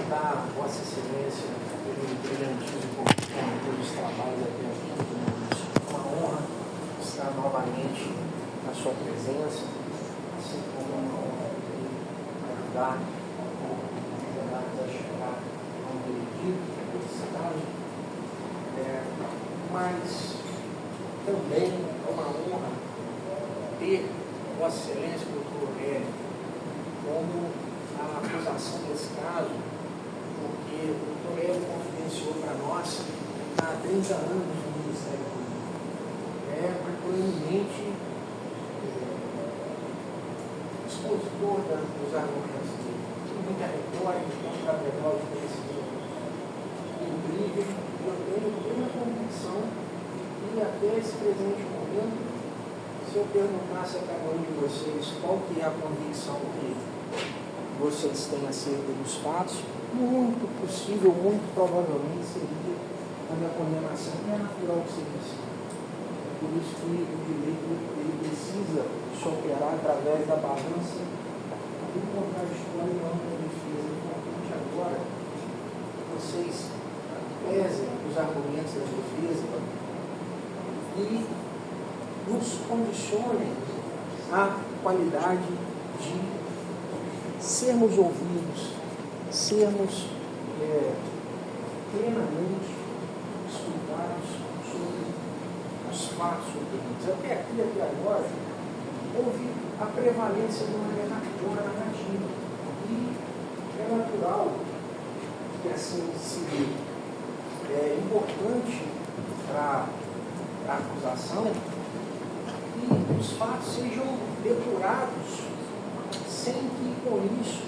cumprimentar Vossa Excelência pelo brilhantismo dos trabalhos até aqui. É uma honra estar novamente na sua presença, assim como uma honra ajudar a chegar a um veredito nesse caso. Mas também é uma honra ter Vossa Excelência, doutor Aurélio, como a acusação desse caso, porque o doutor Aurélio confidenciou para nós há 30 anos no Ministério Público. Proeminente expositor dos argumentos dele. Tem muita retórica, muito cabedal de conhecimento incrível, e eu tenho plena convicção que até esse presente momento, se eu perguntasse a cada um de vocês qual que é a convicção que vocês têm acerca dos fatos, muito possível, muito provavelmente seria a da condenação, que é natural que seja assim. É por isso que o direito ele precisa se operar através da balança do contraditório e não da defesa. Importante agora vocês pesem os argumentos da defesa e nos condicionem à qualidade de sermos ouvidos, sermos plenamente explicados sobre os fatos ocorridos. Até aqui, até agora, houve a prevalência de uma narrativa. E é natural que assim se dê. É importante para a acusação que os fatos sejam depurados sem que, com isso,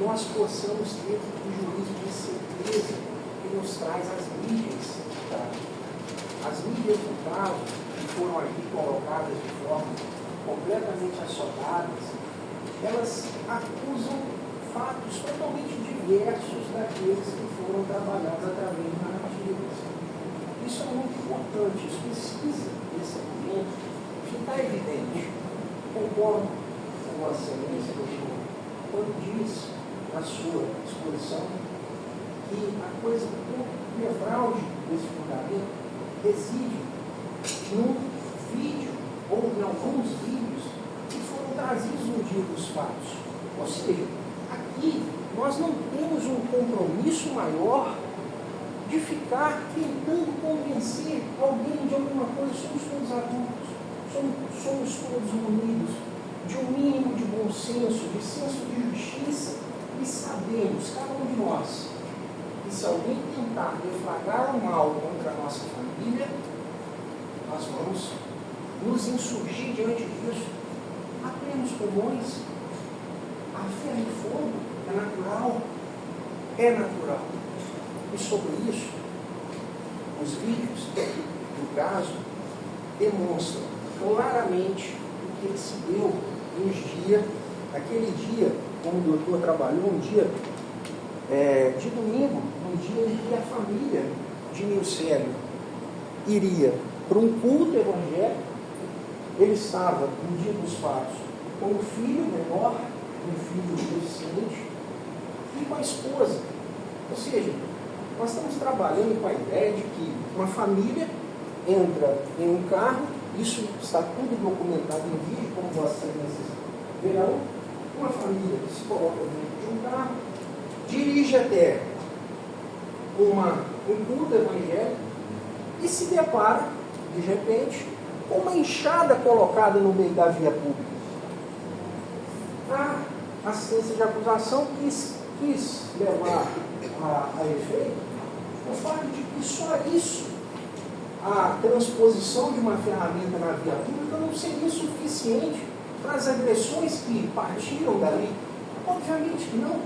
nós possamos ter o juízo de certeza que nos traz as mídias. Tá? As mídias, no caso, que foram aqui colocadas de forma completamente assodadas, elas acusam fatos totalmente diversos daqueles que foram trabalhados através de narrativas. Isso é muito importante, isso precisa, nesse momento, ficar evidente. Concordo com Vossa Excelência, doutor, quando diz na sua exposição que a coisa nevrálgica desse fundamento reside num vídeo ou em alguns vídeos que foram trazidos no dia dos fatos. Ou seja, aqui nós não temos um compromisso maior de ficar tentando convencer alguém de alguma coisa. Somos todos adultos, somos todos unidos de um mínimo de bom senso, de senso de justiça, e sabemos, cada um de nós, que se alguém tentar deflagrar o mal contra a nossa família, nós vamos nos insurgir diante disso a plenos pulmões. A ferro e fogo é natural, E sobre isso, os vídeos do caso demonstram claramente o que se deu naquele dia, como o doutor trabalhou, um dia de domingo, um dia em que a família de Nilcélio iria para um culto evangélico. Ele estava, no dia dos fatos, com o filho menor, um filho deficiente, e com a esposa. Ou seja, nós estamos trabalhando com a ideia de que uma família entra em um carro, isso está tudo documentado em vídeo, como Vossa Excelência verão, uma família que se coloca dentro de um carro, dirige até um culto evangélico e se depara, de repente, com uma enxada colocada no meio da via pública. A assistência de acusação quis levar a efeito o fato de que só isso, a transposição de uma ferramenta na via pública, não seria suficiente para as agressões que partiram dali. Obviamente que não.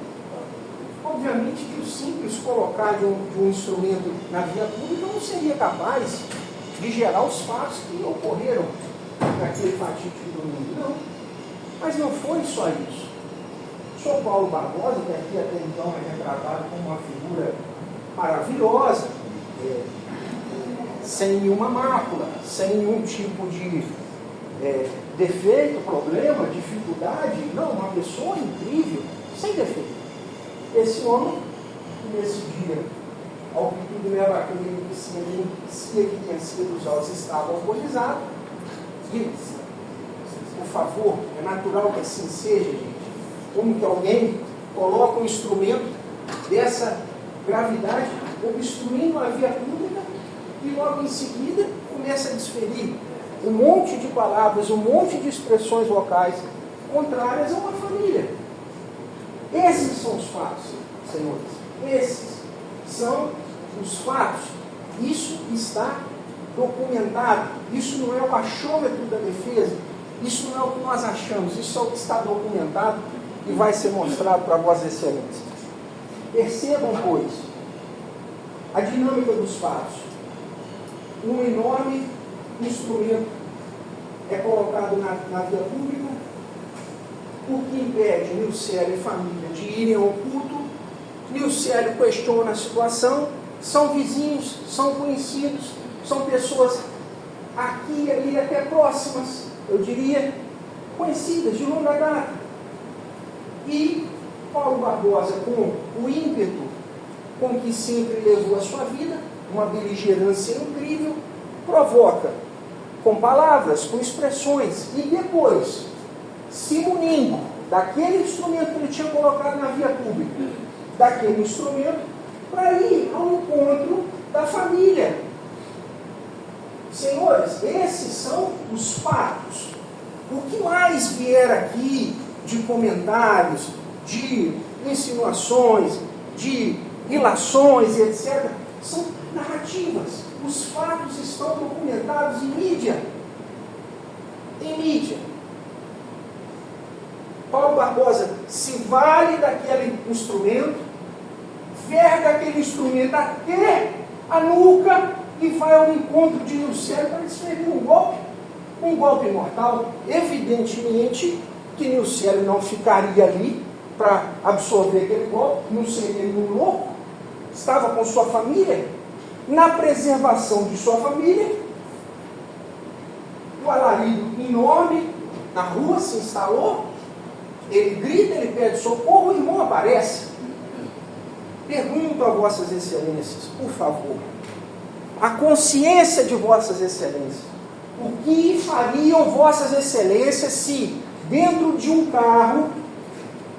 Obviamente que o simples colocar de um instrumento na via pública não seria capaz de gerar os fatos que ocorreram naquele fatídico domingo. Não. Mas não foi só isso. O senhor Paulo Barbosa, que aqui até então é retratado como uma figura maravilhosa, sem nenhuma mácula, sem nenhum tipo de defeito, problema, dificuldade. Não, uma pessoa incrível, sem defeito. esse homem, nesse dia, ao que tudo leva a crer que se ele que tenha sido os olhos estavam alcoolizados, diz, por favor, é natural que assim seja, gente. Como que alguém coloca um instrumento dessa gravidade, obstruindo a via pública, e logo em seguida começa a desferir um monte de palavras, um monte de expressões vocais contrárias a uma família. Esses são os fatos, senhores. Esses são os fatos. Isso está documentado. Isso não é o achômetro da defesa. Isso não é o que nós achamos. Isso é o que está documentado e vai ser mostrado para Vossa Excelência. Percebam, pois, a dinâmica dos fatos. Um enorme instrumento é colocado na via pública, o que impede Nilcélio e família de irem ao culto. Nilcélio questiona a situação, são vizinhos, são conhecidos, são pessoas aqui e ali até próximas, eu diria, conhecidas de longa data. E Paulo Barbosa, com o ímpeto com que sempre levou a sua vida, uma beligerância incrível, provoca com palavras, com expressões, e depois, se munindo daquele instrumento que ele tinha colocado na via pública, daquele instrumento, para ir ao encontro da família. Senhores, esses são os fatos. O que mais vier aqui de comentários, de insinuações, de ilações, etc., são narrativas. Os fatos estão documentados em mídia. Em mídia. Paulo Barbosa se vale daquele instrumento, verga aquele instrumento até a nuca e vai ao encontro de Nilcélio para desferir um golpe mortal. Evidentemente que Nilcélio não ficaria ali para absorver aquele golpe, não seria nenhum louco, estava com sua família, na preservação de sua família. O alarido enorme na rua se instalou, ele grita, ele pede socorro, o irmão aparece. Pergunto a Vossas Excelências, por favor, a consciência de Vossas Excelências, o que fariam Vossas Excelências se dentro de um carro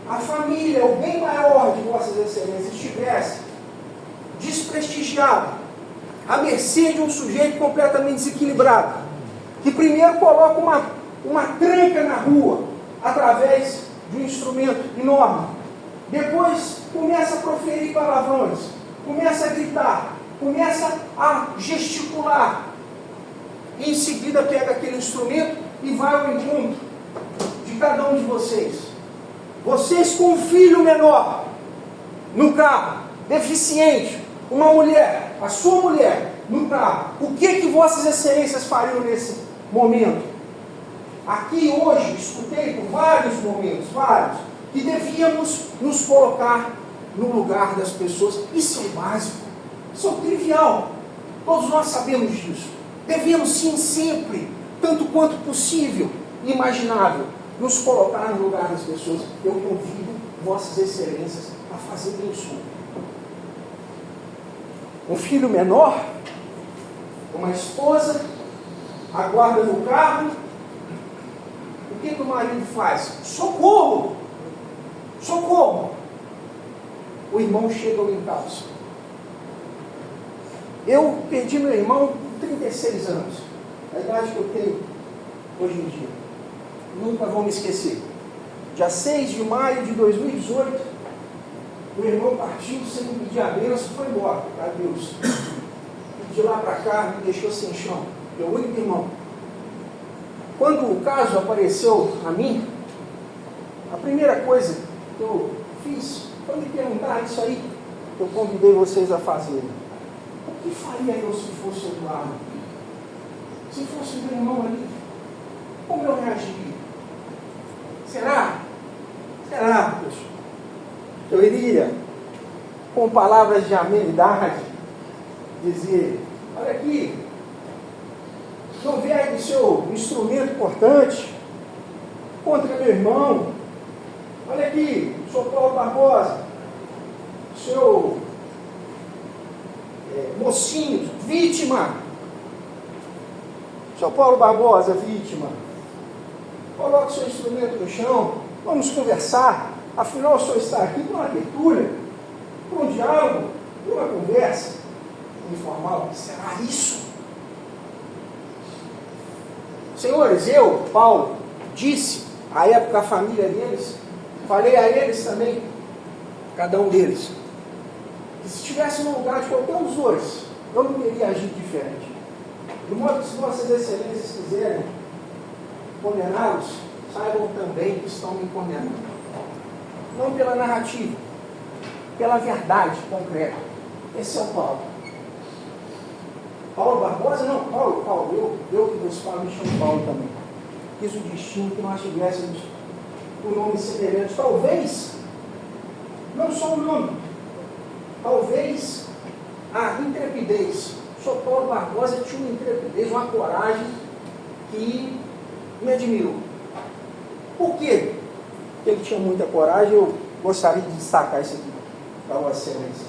a família, o bem maior de Vossas Excelências, estivesse desprestigiado, à mercê de um sujeito completamente desequilibrado, que primeiro coloca uma tranca na rua, através de um instrumento enorme, depois começa a proferir palavrões, começa a gritar, começa a gesticular, e em seguida pega aquele instrumento e vai ao encontro de cada um de vocês. Vocês com um filho menor no carro, deficiente, uma mulher, a sua mulher no carro, o que Vossas Excelências fariam nesse momento? Aqui hoje, escutei por vários momentos, que devíamos nos colocar no lugar das pessoas. Isso é básico, isso é trivial, todos nós sabemos disso. Devíamos sim sempre, tanto quanto possível, imaginável, nos colocar no lugar das pessoas. Eu convido Vossas Excelências a fazer isso. Um filho menor, uma esposa, aguarda no carro. O que o marido faz? Socorro! Socorro! O irmão chega ao encalço. Eu perdi meu irmão com 36 anos, a idade que eu tenho hoje em dia. Nunca vou me esquecer. Dia 6 de maio de 2018, o irmão partiu sem me pedir a bênção, foi embora, para Deus. E de lá para cá me deixou sem chão. Meu único irmão. Quando o caso apareceu a mim, a primeira coisa que eu fiz foi me perguntar isso aí que eu convidei vocês a fazerem. O que faria eu se fosse o Eduardo? Se fosse o meu irmão ali? Como eu reagiria? Será? Será, pessoal? Eu iria, com palavras de amenidade, dizer: olha aqui, não vergue seu instrumento importante contra meu irmão. Olha aqui, sou Paulo Barbosa, mocinhos, vítima. São Paulo Barbosa, vítima. Coloque seu instrumento no chão, vamos conversar. Afinal, o senhor está aqui para uma abertura, para um diálogo, para uma conversa informal. Será isso? Senhores, eu, Paulo, disse à época a família deles, falei a eles também, cada um deles, que se estivesse no lugar de qualquer um dos dois, eu não teria agido diferente. De modo que, se vossas excelências quiserem condená-los, saibam também que estão me condenando. Não pela narrativa, pela verdade concreta. Esse é o Paulo. Paulo Barbosa? Não, Paulo. Eu que vos falo, me chamo Paulo também. Quis o destino que nós tivéssemos um nome semelhante. Talvez, não só o nome, talvez a intrepidez. O senhor Paulo Barbosa tinha uma intrepidez, uma coragem que me admirou. Por quê? Porque ele tinha muita coragem. Eu gostaria de destacar isso aqui para Vossa Excelência.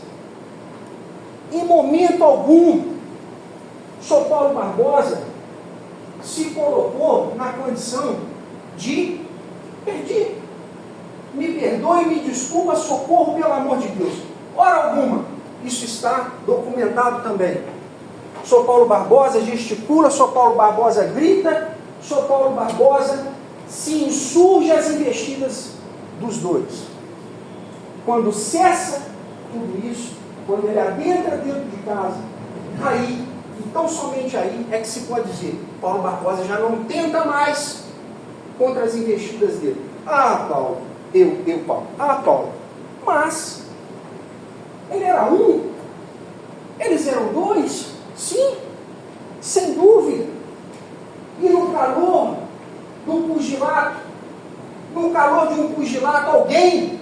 Em momento algum, o senhor Paulo Barbosa se colocou na condição de perdi. Me perdoe, me desculpa, socorro, pelo amor de Deus. Hora alguma. Isso está documentado também. O senhor Paulo Barbosa gesticula, o senhor Paulo Barbosa grita, o senhor Paulo Barbosa se insurge às investidas dos dois. Quando cessa tudo isso, quando ele adentra dentro de casa, aí, então somente aí é que se pode dizer, Paulo Barbosa já não tenta mais contra as investidas dele. Ah, Paulo, Paulo. Ah, Paulo. Mas, ele era um, eles eram dois, sim, sem dúvida. E no calor do pugilato, no calor de um pugilato, alguém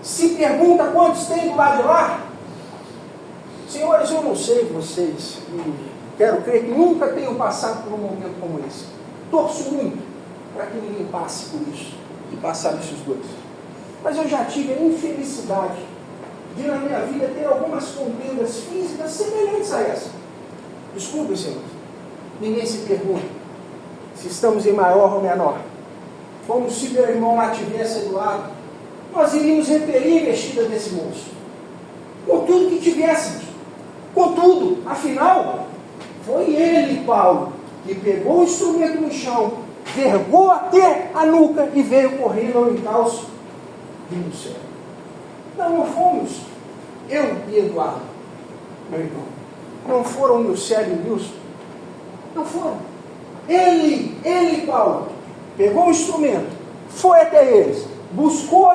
se pergunta quantos tem do lado de lá? Senhores, eu não sei vocês, quero crer que nunca tenham passado por um momento como esse. Torço muito para que ninguém passe por isso, e passaram esses dois. Mas eu já tive a infelicidade de, na minha vida, ter algumas contendas físicas semelhantes a essa. Desculpe, senhores, ninguém se pergunta se estamos em maior ou menor. Como se meu irmão lá tivesse do lado, nós iríamos repelir a investida desse moço, com tudo que tivéssemos. Contudo, afinal, foi ele, Paulo, que pegou o instrumento no chão, vergou até a nuca e veio correndo ao encalço do céu. Não fomos eu e Eduardo, meu irmão. Não foram o Milcélio e o Wilson. Não foram. Ele, Paulo, pegou o instrumento, foi até eles, buscou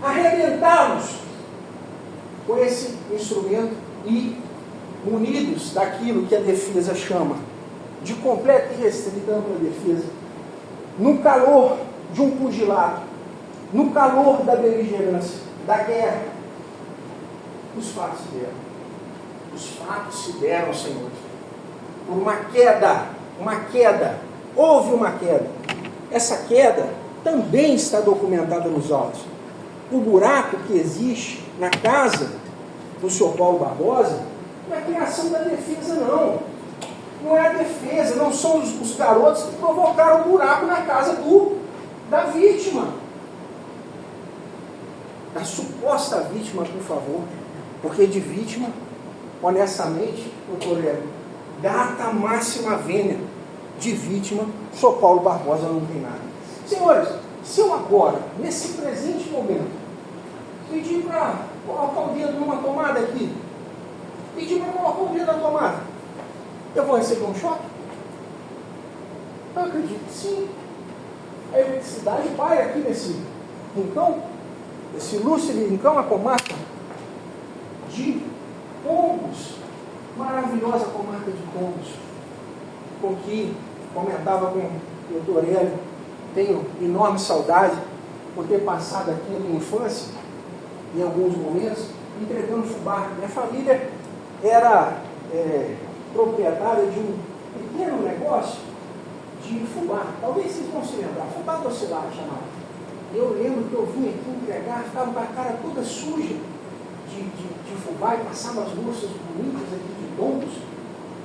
arrebentá-los com esse instrumento e, unidos daquilo que a defesa chama de completa e restrita ampla defesa, no calor de um pugilato, no calor da beligerância, da guerra, os fatos se deram. Os fatos se deram, senhores, por uma queda, houve uma queda. Essa queda também está documentada nos autos. O buraco que existe na casa do senhor Paulo Barbosa não é criação da defesa, não. Não é a defesa, não são os garotos que provocaram o buraco na casa da vítima. Da suposta vítima, por favor. Porque de vítima, honestamente, doutor Léo, data máxima vênia. De vítima, o senhor Paulo Barbosa não tem nada. Senhores, se eu agora, nesse presente momento, pedir para colocar o dedo numa tomada aqui, pedir para colocar o dedo na tomada, eu vou receber um choque? Eu acredito que sim. A eletricidade vai aqui nesse rincão, esse ilustre rincão, a comarca de Pombos, maravilhosa comarca de Pombos, com que comentava com o doutor Hélio, tenho enorme saudade por ter passado aqui a minha infância, em alguns momentos, entregando fubá. Minha família era proprietária de um pequeno negócio de fubá. Talvez vocês vão se lembrar, fubá docilar chamado. Eu lembro que eu vim aqui entregar, ficava com a cara toda suja de fubá. vai, passavam as moças bonitas aqui de Dombos,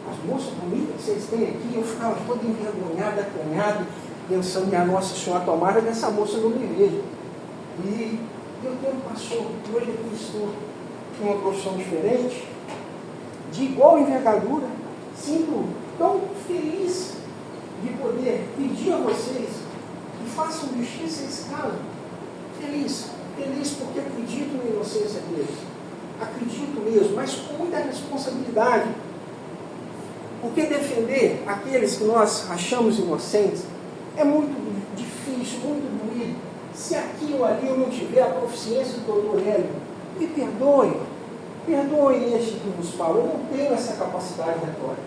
as moças bonitas que vocês têm aqui, eu ficava todo envergonhado, acanhado, pensando, minha Nossa Senhora, tomara dessa moça não me veja. E o tempo passou, hoje eu estou em uma profissão diferente, de igual envergadura, sinto tão feliz de poder pedir a vocês que façam justiça a esse caso. Feliz porque acredito na inocência deles. Acredito mesmo, mas com muita responsabilidade. Porque defender aqueles que nós achamos inocentes é muito difícil, muito doído. Se aqui ou ali eu não tiver a proficiência do doutor Hélio, me perdoem este que vos falo. Eu não tenho essa capacidade retórica.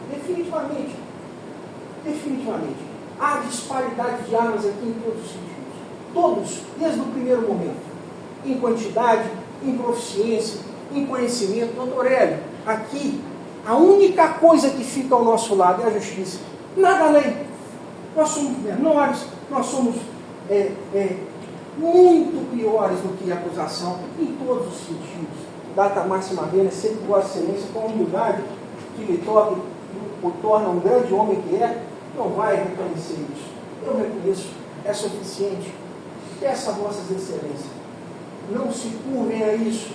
Definitivamente. Há disparidade de armas aqui em todos os sentidos. Todos, desde o primeiro momento. Em quantidade, em proficiência, em conhecimento. Doutor Hélio, aqui, a única coisa que fica ao nosso lado é a justiça. Nada além. Nós somos menores, nós somos muito piores do que a acusação, em todos os sentidos. Data máxima vênia, sempre Vossa Excelência, com a humildade que lhe o torna um grande homem que é, não vai reconhecer isso. Eu reconheço, é suficiente. Peço a Vossas Excelências, não se curvem a isso.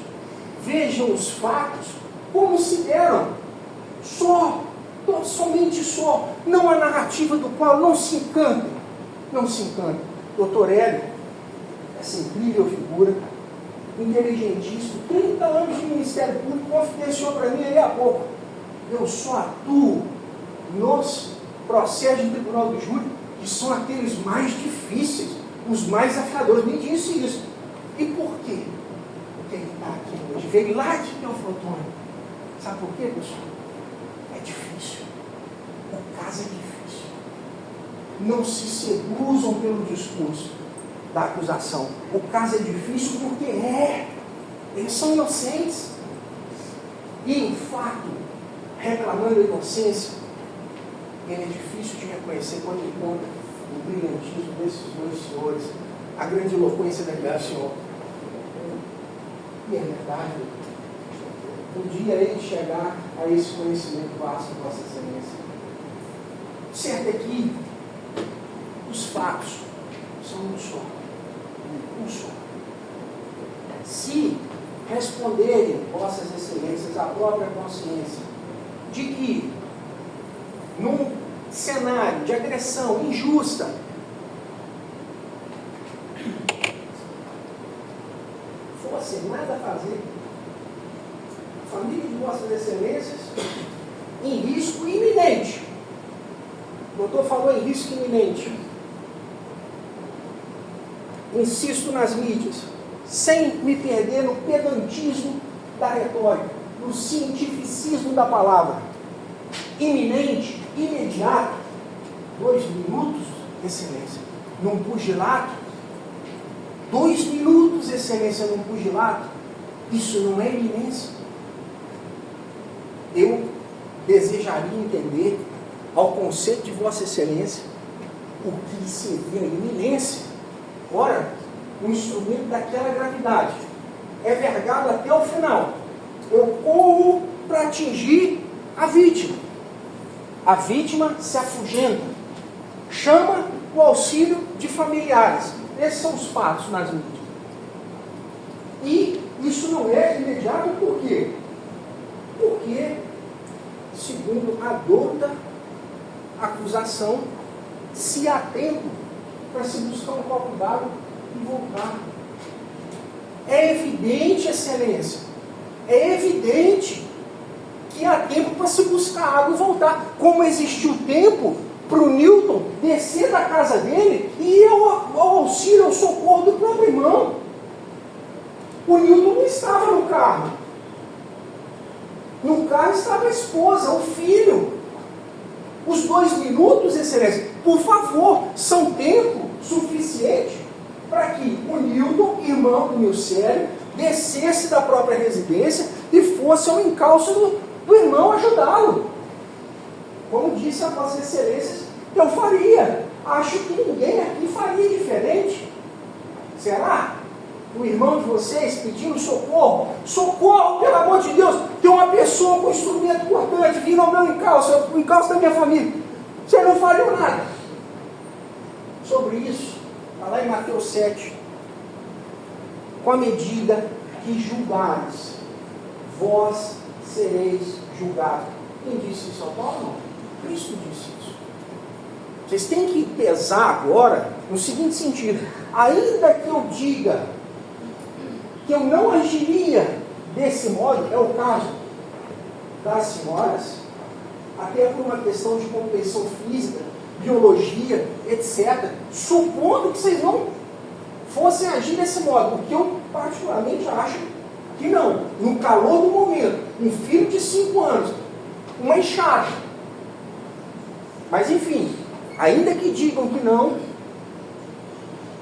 Vejam os fatos como se deram. Somente só. Não a narrativa do qual não se encantem. Doutor Hélio, essa incrível figura, inteligentíssimo, 30 anos de Ministério Público, confidenciou para mim aí há pouco. Eu só atuo nos processos de tribunal do júri, que são aqueles mais difíceis, os mais desafiadores. Me disse isso. E por quê? Porque ele está aqui hoje. Veio lá de Teoflotone. Sabe por quê, pessoal? É difícil. O caso é difícil. Não se seduzam pelo discurso da acusação. O caso é difícil porque eles são inocentes. E o fato, reclamando a inocência, ele é difícil de reconhecer quando encontra o brilhantismo desses dois senhores, a grande eloquência daquele senhor. E é verdade, um dia ele chegar a esse conhecimento vasto de Vossa Excelência. Certo é que os fatos são um só. Se responderem Vossas Excelências à própria consciência de que num cenário de agressão injusta fosse nada a fazer, a família de Vossas Excelências em risco iminente. O doutor falou em risco iminente. Insisto nas mídias, sem me perder no pedantismo da retórica, no cientificismo da palavra. Iminente, imediato, 2 minutos, Excelência, num pugilato. 2 minutos, Excelência, num pugilato. Isso não é iminência. Eu desejaria entender, ao conceito de Vossa Excelência, o que seria iminência. Ora, um instrumento daquela gravidade é vergado até o final. Eu corro para atingir a vítima. A vítima se afugenta, chama o auxílio de familiares. Esses são os fatos nas mídias. E isso não é imediato por quê? Porque, segundo a douta acusação, se há tempo para se buscar um copo d'água e voltar. É evidente, Excelência, é evidente que há tempo para se buscar água e voltar. Como existiu tempo para o Newton descer da casa dele e ir ao auxílio, ao socorro do próprio irmão. O Newton não estava no carro. No carro estava a esposa, o filho. Os 2 minutos, Excelência, por favor, são tempo suficiente para que o Newton, irmão do Nilcélio, descesse da própria residência e fosse ao encalço do irmão ajudá-lo. Como disse a Vossas Excelências, eu faria. Acho que ninguém aqui faria diferente. Será? O irmão de vocês pedindo socorro. Socorro, pelo amor de Deus! pessoa com instrumento cortante vindo ao meu encalço, o encalço da minha família, você não falhou nada. Sobre isso, está lá em Mateus 7, com a medida que julgares, vós sereis julgados. Quem disse isso? Paulo? Não. Cristo disse isso. Vocês têm que pesar agora no seguinte sentido: ainda que eu diga que eu não agiria desse modo, é o caso das senhoras, até por uma questão de compreensão física, biologia, etc., supondo que vocês não fossem agir desse modo, o que eu particularmente acho que não. No calor do momento, um filho de 5 anos, uma enxada. Mas enfim, ainda que digam que não,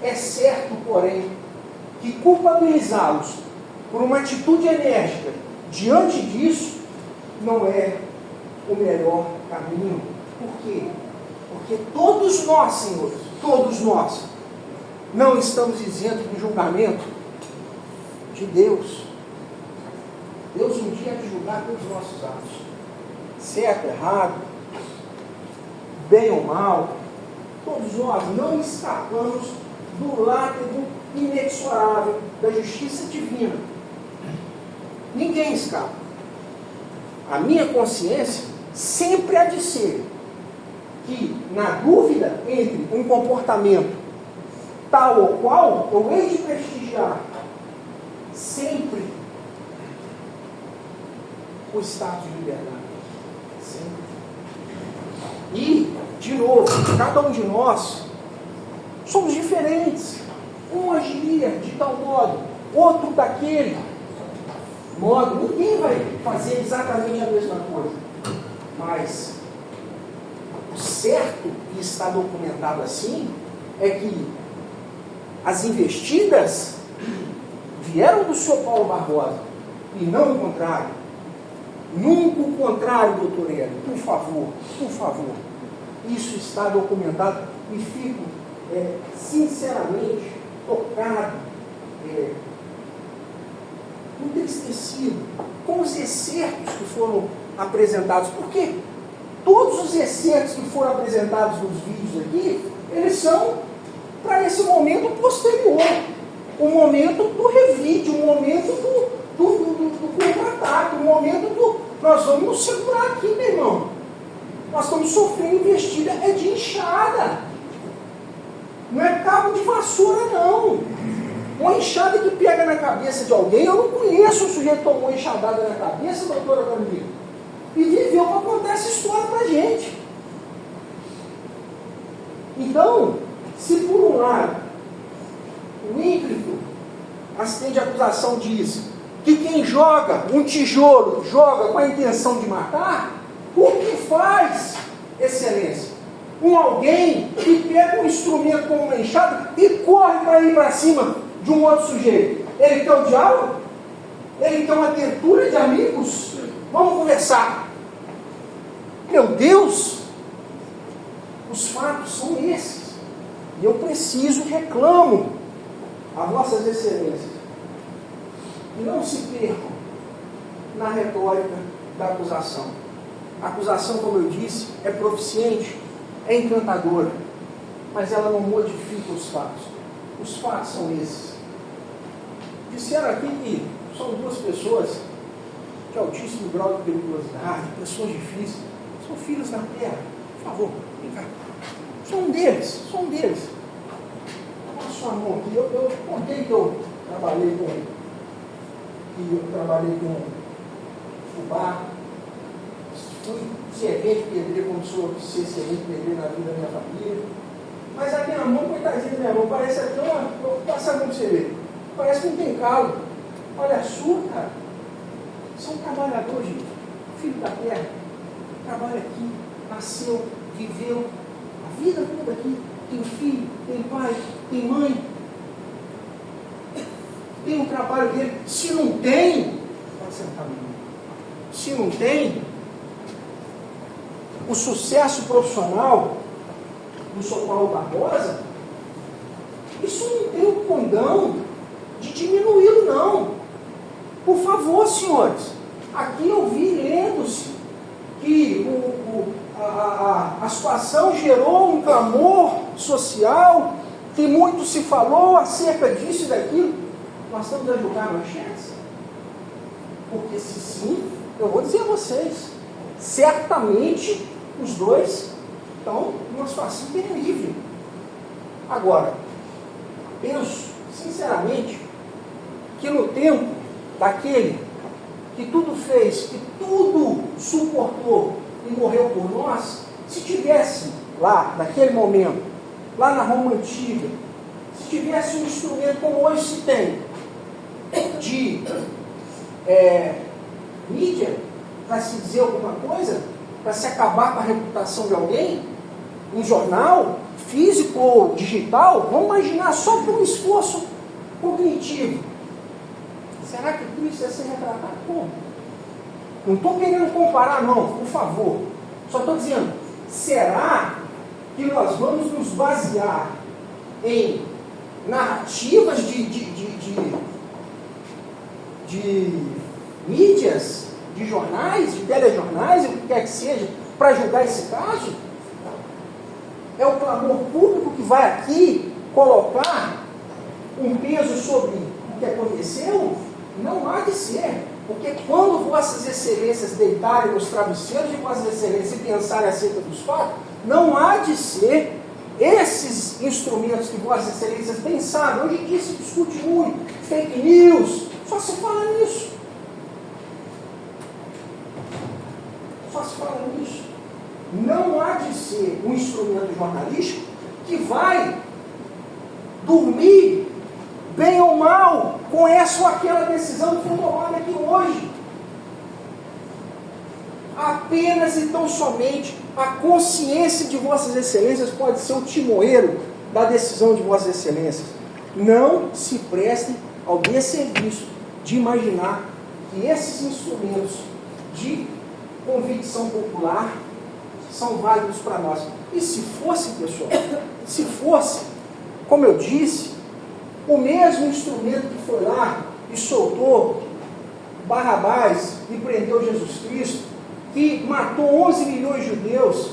é certo, porém, que culpabilizá-los por uma atitude enérgica diante disso não é o melhor caminho. Por quê? Porque todos nós, senhores, todos nós, não estamos isentos do julgamento de Deus. Deus um dia há de julgar todos os nossos atos. Certo, errado, bem ou mal, todos nós não escapamos do látigo inexorável da justiça divina. Ninguém escapa. A minha consciência sempre há de ser que, na dúvida entre um comportamento tal ou qual, eu hei de prestigiar sempre o estado de liberdade. Sempre. E, de novo, cada um de nós somos diferentes. Um agiria de tal modo, outro daquele modo. Ninguém vai fazer exatamente a mesma coisa. Mas o certo, e está documentado assim, é que as investidas vieram do senhor Paulo Barbosa, e não o contrário. Nunca o contrário, doutor Hélio. Por favor, por favor. Isso está documentado e fico, sinceramente, tocado, entristecido com os excertos que foram apresentados. Porque todos os excertos que foram apresentados nos vídeos aqui, eles são para esse momento posterior. O momento do revide, o momento do contra-ataque, o momento do... Nós vamos nos segurar aqui, meu irmão. Nós estamos sofrendo investida, é de enxada. Não é cabo de vassoura, não. Uma enxada que pega na cabeça de alguém, eu não conheço o sujeito que tomou uma enxadada na cabeça, doutora Camila, e viveu para contar essa história para a gente. Então, se por um lado, o ímpeto, assistente de acusação diz que quem joga um tijolo, joga com a intenção de matar, o que faz, excelência? Alguém que pega um instrumento como uma enxada e corre para ir para cima de um outro sujeito. Ele quer o diálogo? Ele quer uma aventura de amigos? Vamos conversar. Meu Deus, os fatos são esses. E eu preciso, reclamo a vossas excelências. E não se percam na retórica da acusação. A acusação, como eu disse, é proficiente, é encantadora, mas ela não modifica os fatos. Os fatos são esses. Disseram aqui que são 2 pessoas de altíssimo grau de periculosidade, pessoas difíceis, são filhos da terra. Por favor, vem cá. Sou um deles. Olha sua mão aqui. Eu contei que eu trabalhei com fubá, fui servente pedreiro, como sou ser servente pedreiro na vida da minha família. Mas a minha mão, coitadinha da minha mão, parece até uma... Passa a mão para você ver. Parece que não tem calo. Olha a sua, cara. São trabalhadores, gente. Filho da terra. Trabalha aqui, nasceu, viveu a vida toda aqui. Tem filho, tem pai, tem mãe. Tem o trabalho dele. Se não tem, pode sentar no mundo. Se não tem, o sucesso profissional do Sr. Paulo Barbosa, isso não tem o condão de diminuí-lo, não. Por favor, senhores. Aqui eu vi, lendo-se, que a situação gerou um clamor social, que muito se falou acerca disso e daquilo. Nós estamos a julgar manchetes? Porque se sim, eu vou dizer a vocês, certamente os dois estão numa situação terrível. Agora, penso, sinceramente, que no tempo daquele que tudo fez, que tudo suportou e morreu por nós, se tivesse lá, naquele momento, lá na Roma Antiga, se tivesse um instrumento como hoje se tem, de mídia, para se dizer alguma coisa, para se acabar com a reputação de alguém, um jornal, físico ou digital, vamos imaginar só por um esforço cognitivo. Será que tudo isso ia ser retratado como? Não estou querendo comparar não, por favor. Só estou dizendo, será que nós vamos nos basear em narrativas de mídias, de jornais, de telejornais, o que quer que seja, para julgar esse caso? É o clamor público que vai aqui colocar um peso sobre o que aconteceu? Não há de ser. Porque quando vossas excelências deitarem nos travesseiros de vossas excelências e pensarem acerca dos fatos, não há de ser esses instrumentos que vossas excelências bem sabem. Hoje em dia se discute muito, fake news, só se fala nisso. Só se fala nisso. Não há de ser um instrumento jornalístico que vai dormir, bem ou mal, com essa ou aquela decisão que foi tomada aqui hoje. Apenas e tão somente a consciência de vossas excelências pode ser o timoeiro da decisão de vossas excelências. Não se prestem ao desserviço de imaginar que esses instrumentos de convicção popular são válidos para nós. E se fosse, pessoal, se fosse, como eu disse, o mesmo instrumento que foi lá e soltou Barrabás e prendeu Jesus Cristo, que matou 11 milhões de judeus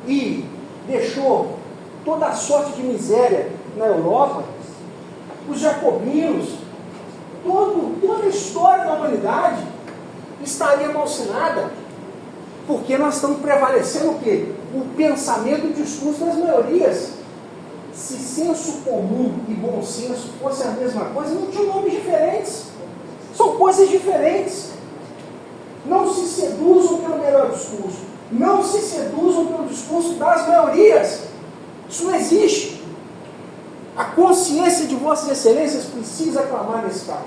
e deixou toda a sorte de miséria na Europa, os jacobinos, toda a história da humanidade estaria malsinada, porque nós estamos prevalecendo o quê? O pensamento e o discurso das maiorias. Se senso comum e bom senso fossem a mesma coisa, não tinham nomes diferentes. São coisas diferentes. Não se seduzam pelo melhor discurso. Não se seduzam pelo discurso das maiorias. Isso não existe. A consciência de vossas excelências precisa clamar nesse caso.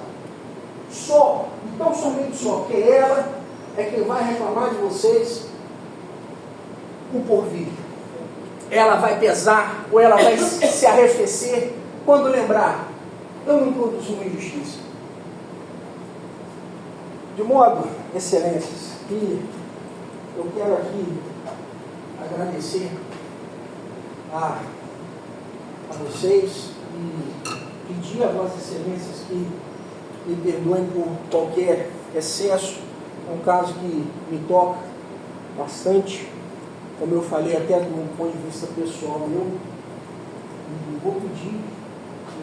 Só, então somente só, que ela é quem vai reclamar de vocês o porvir. Ela vai pesar, ou ela vai se arrefecer, quando lembrar, eu não produzo uma injustiça. De modo, excelências, que eu quero aqui agradecer a vocês e pedir a vossas excelências que me perdoem por qualquer excesso. É um caso que me toca bastante, como eu falei, até do ponto de vista pessoal meu. E vou pedir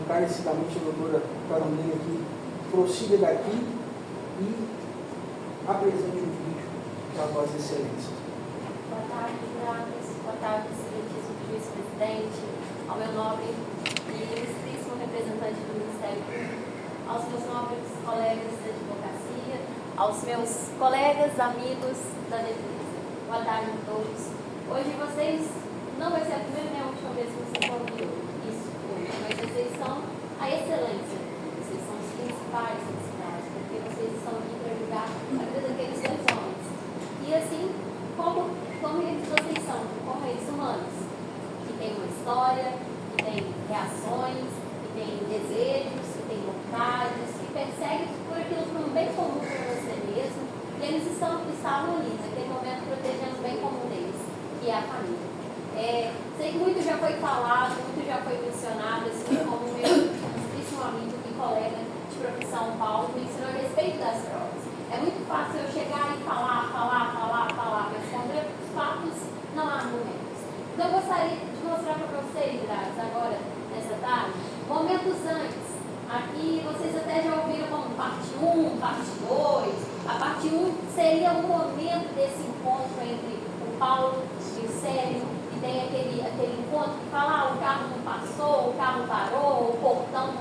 encarecidamente a doutora Carolina que prossiga daqui e apresente o vídeo para vossas excelências. Boa tarde, graças. Boa tarde, excelentíssimo vice-presidente, ao meu nobre e ilustríssimo representante do Ministério Público, aos meus nobres colegas da advocacia, aos meus colegas, amigos da defesa. Boa tarde a todos. Hoje vocês, não vai ser a primeira nem a última vez que vocês vão ouvir isso hoje, mas vocês são a excelência. Vocês são os principais, porque vocês estão aqui para julgar a vida daqueles dois homens. E assim, como eles vocês são, como eles humanos, que tem uma história, que tem reações, que tem desejos, que tem vontades, que perseguem por aquilo que é um bem comum para você mesmo, e eles estavam ali, naquele momento, protegendo o bem comum deles, que é a família. Sei que muito já foi falado, muito já foi mencionado, assim como o meu ilustríssimo amigo e colega de profissão, Paulo, me ensinou a respeito das provas. É muito fácil eu Então eu gostaria de mostrar para vocês, graças agora, nessa tarde, momentos antes. Aqui vocês até já ouviram como parte 1, parte 2. A parte 1 seria o momento desse encontro entre o Paulo e o Célio, e tem aquele encontro que fala, o carro não passou, o carro parou, o portão